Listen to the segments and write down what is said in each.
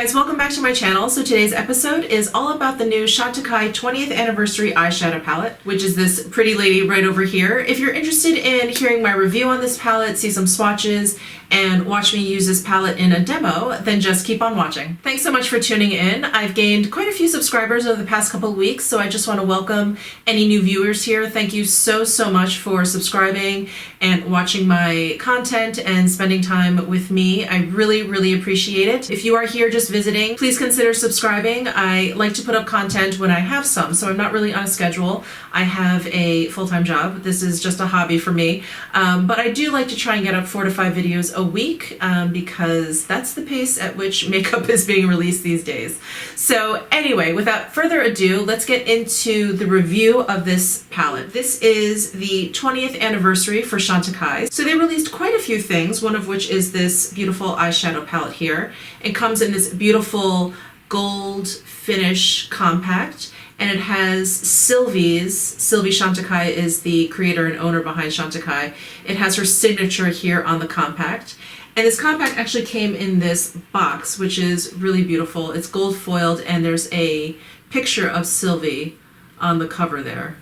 guys, welcome back to my channel. So today's episode is all about the new Chantecaille 20th Anniversary Eyeshadow Palette, which is this pretty lady right over here. If you're interested in hearing my review on this palette, see some swatches, and watch me use this palette in a demo, then just keep on watching. Thanks so much for tuning in. I've gained quite a few subscribers over the past couple of weeks, so I just want to welcome any new viewers here. Thank you so much for subscribing and watching my content and spending time with me. I really appreciate it. If you are here just visiting, please consider subscribing. I like to put up content when I have some, so I'm not really on a schedule. I have a full-time job. This is just a hobby for me, but I do like to try and get up 4 to 5 videos a week because that's the pace at which makeup is being released these days. So anyway, without further ado, let's get into the review of this palette. This is the 20th anniversary for Chantecaille. So they released quite a few things, one of which is this beautiful eyeshadow palette here. It comes in this beautiful gold finish compact, and it has Sylvie Chantecaille is the creator and owner behind Chantecaille. It has her signature here on the compact. And this compact actually came in this box, which is really beautiful. It's gold foiled, and there's a picture of Sylvie on the cover there.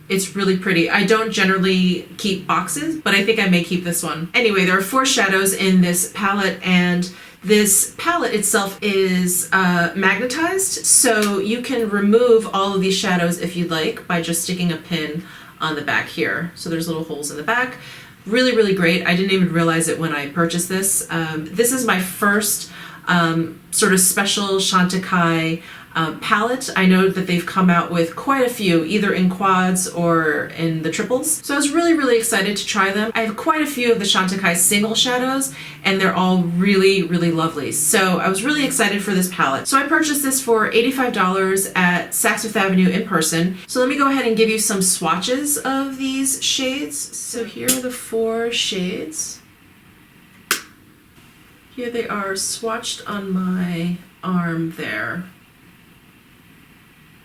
It's really pretty. I don't generally keep boxes, but I think I may keep this one. Anyway, there are 4 shadows in this palette, and this palette itself is magnetized, so you can remove all of these shadows if you'd like by just sticking a pin on the back here. So there's little holes in the back. Really great. I didn't even realize it when I purchased this. This is my first sort of special Chantecaille palette. I know that they've come out with quite a few, either in quads or in the triples. So I was really excited to try them. I have quite a few of the Chantecaille single shadows, and they're all really lovely. So I was really excited for this palette. So I purchased this for $85 at Saks Fifth Avenue in person. So let me go ahead and give you some swatches of these shades. So here are the 4 shades. Here they are swatched on my arm there.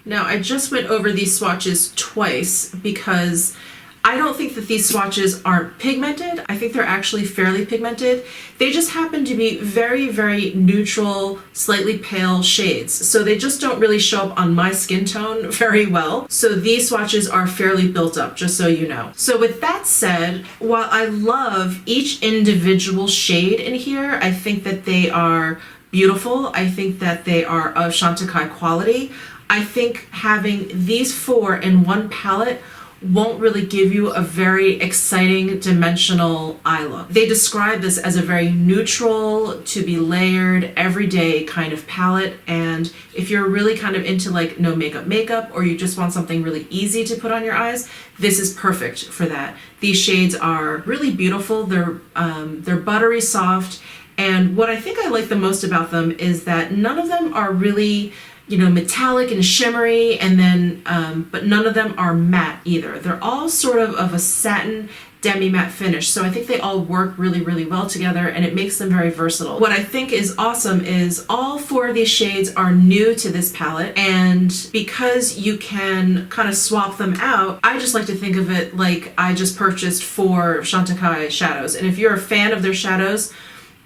Now, I just went over these swatches twice because I don't think that these swatches aren't pigmented. I think they're actually fairly pigmented. They just happen to be very neutral, slightly pale shades. So they just don't really show up on my skin tone very well. So these swatches are fairly built up, just so you know. So with that said, while I love each individual shade in here, I think that they are beautiful. I think that they are of Chantecaille quality. I think having these 4 in one palette won't really give you a very exciting dimensional eye look. They describe this as a very neutral, to be layered, everyday kind of palette, and if you're really kind of into like no makeup or you just want something really easy to put on your eyes, this is perfect for that. These shades are really beautiful. They're buttery soft, and what I think I like the most about them is that none of them are really, you know, metallic and shimmery, and then but none of them are matte either. They're all sort of a satin demi-matte finish, so I think they all work really well together, and it makes them very versatile. What I think is awesome is all 4 of these shades are new to this palette, and because you can kind of swap them out, I just like to think of it like I just purchased 4 Chantecaille shadows, and if you're a fan of their shadows,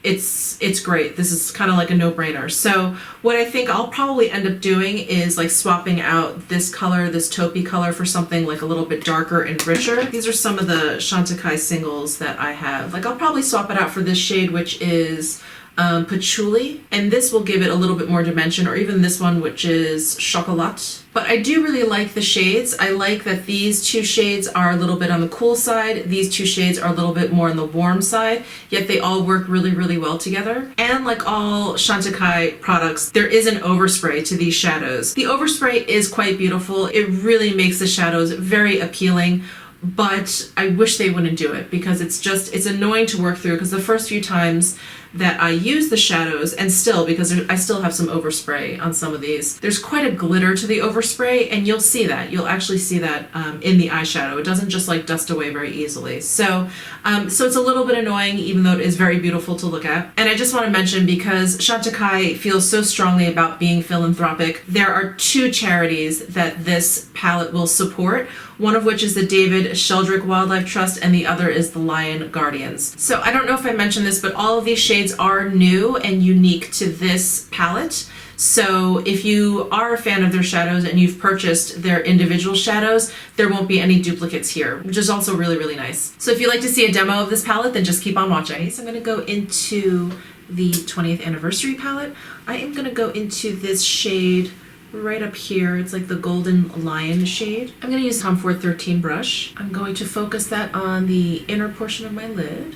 it's great. This is kind of like a no-brainer. So what I think I'll probably end up doing is like swapping out this color, this taupey color, for something like a little bit darker and richer. These are some of the Chantecaille singles that I have. Like I'll probably swap it out for this shade, which is patchouli, and this will give it a little bit more dimension, or even this one, which is chocolat. But I do really like the shades. I like that these 2 shades are a little bit on the cool side, these 2 shades are a little bit more on the warm side, yet they all work really well together. And like all Chantecaille products, there is an overspray to these shadows. The overspray is quite beautiful. It really makes the shadows very appealing, but I wish they wouldn't do it because it's annoying to work through, because the first few times that I use the shadows, and still, because I still have some overspray on some of these, there's quite a glitter to the overspray, and you'll see that. You'll actually see that in the eyeshadow. It doesn't just like dust away very easily. So it's a little bit annoying, even though it is very beautiful to look at. And I just want to mention, because Chantecaille feels so strongly about being philanthropic, there are 2 charities that this palette will support, one of which is the David Sheldrick Wildlife Trust, and the other is the Lion Guardians. So I don't know if I mentioned this, but all of these shades shades are new and unique to this palette. So if you are a fan of their shadows and you've purchased their individual shadows, there won't be any duplicates here, which is also really, really nice. So if you'd like to see a demo of this palette, then just keep on watching. So I'm gonna go into the 20th anniversary palette. I am gonna go into this shade right up here. It's like the Golden Lion shade. I'm gonna use Tom Ford 13 brush. I'm going to focus that on the inner portion of my lid.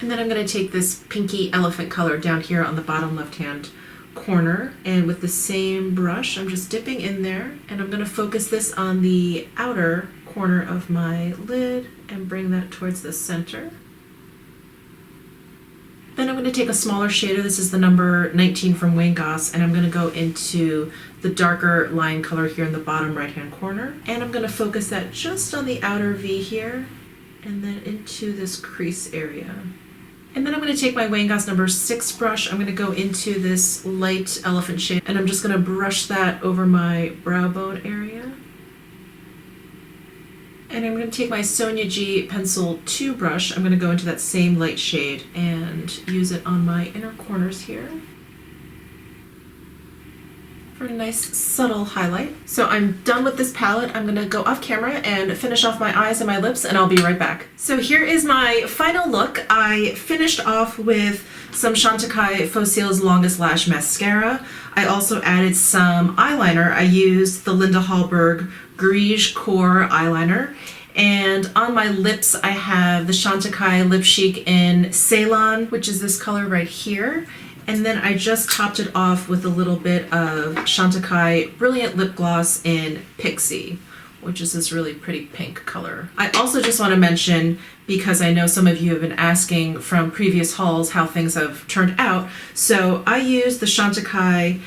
And then I'm gonna take this pinky elephant color down here on the bottom left-hand corner, and with the same brush I'm just dipping in there, and I'm going to focus this on the outer corner of my lid and bring that towards the center. Then I'm going to take a smaller shader. This is the number 19 from Wayne Goss, and I'm going to go into the darker line color here in the bottom right hand corner, and I'm going to focus that just on the outer V here and then into this crease area. And then I'm going to take my Wayne Goss number 6 brush. I'm going to go into this light elephant shade, and I'm just going to brush that over my brow bone area. And I'm going to take my Sonia G Pencil 2 brush. I'm going to go into that same light shade and use it on my inner corners here for a nice subtle highlight. So I'm done with this palette. I'm gonna go off camera and finish off my eyes and my lips, and I'll be right back. So here is my final look. I finished off with some Chantecaille Faux Cils Longest Lash Mascara. I also added some eyeliner. I used the Linda Hallberg Grige Core eyeliner. And on my lips, I have the Chantecaille Lip Chic in Ceylon, which is this color right here. And then I just topped it off with a little bit of Chantecaille Brilliant Lip Gloss in Pixie, which is this really pretty pink color. I also just want to mention, because I know some of you have been asking from previous hauls how things have turned out, so I used the Chantecaille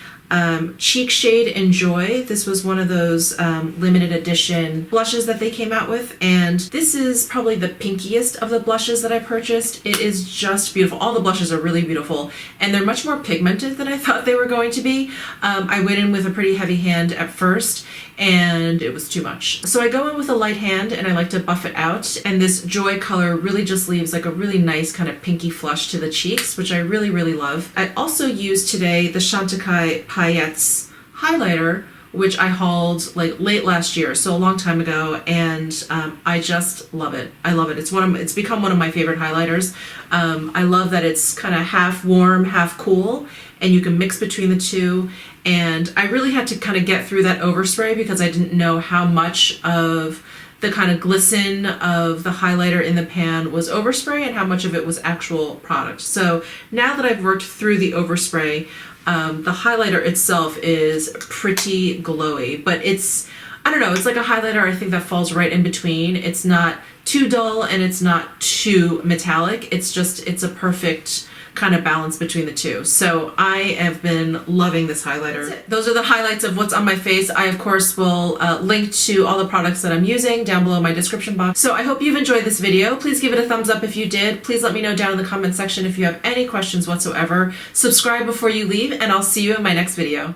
Cheek Shade Enjoy. This was one of those limited edition blushes that they came out with, and this is probably the pinkiest of the blushes that I purchased. It is just beautiful. All the blushes are really beautiful, and they're much more pigmented than I thought they were going to be. I went in with a pretty heavy hand at first, and it was too much. So I go in with a light hand, and I like to buff it out, and this Joy color really just leaves like a really nice kind of pinky flush to the cheeks, which I really, really love. I also used today the Chantecaille Paillettes Highlighter, which I hauled like late last year, so a long time ago, and I just love it. I love it. It's become one of my favorite highlighters. I love that it's kind of half warm, half cool, and you can mix between the two. And I really had to kind of get through that overspray because I didn't know how much of the kind of glisten of the highlighter in the pan was overspray and how much of it was actual product. So now that I've worked through the overspray, the highlighter itself is pretty glowy, but it's, I don't know, it's like a highlighter I think that falls right in between. It's not too dull and it's not too metallic. It's a perfect kind of balance between the two. So I have been loving this highlighter. Those are the highlights of what's on my face. I of course will link to all the products that I'm using down below in my description box. So I hope you've enjoyed this video. Please give it a thumbs up if you did. Please let me know down in the comment section if you have any questions whatsoever. Subscribe before you leave, and I'll see you in my next video.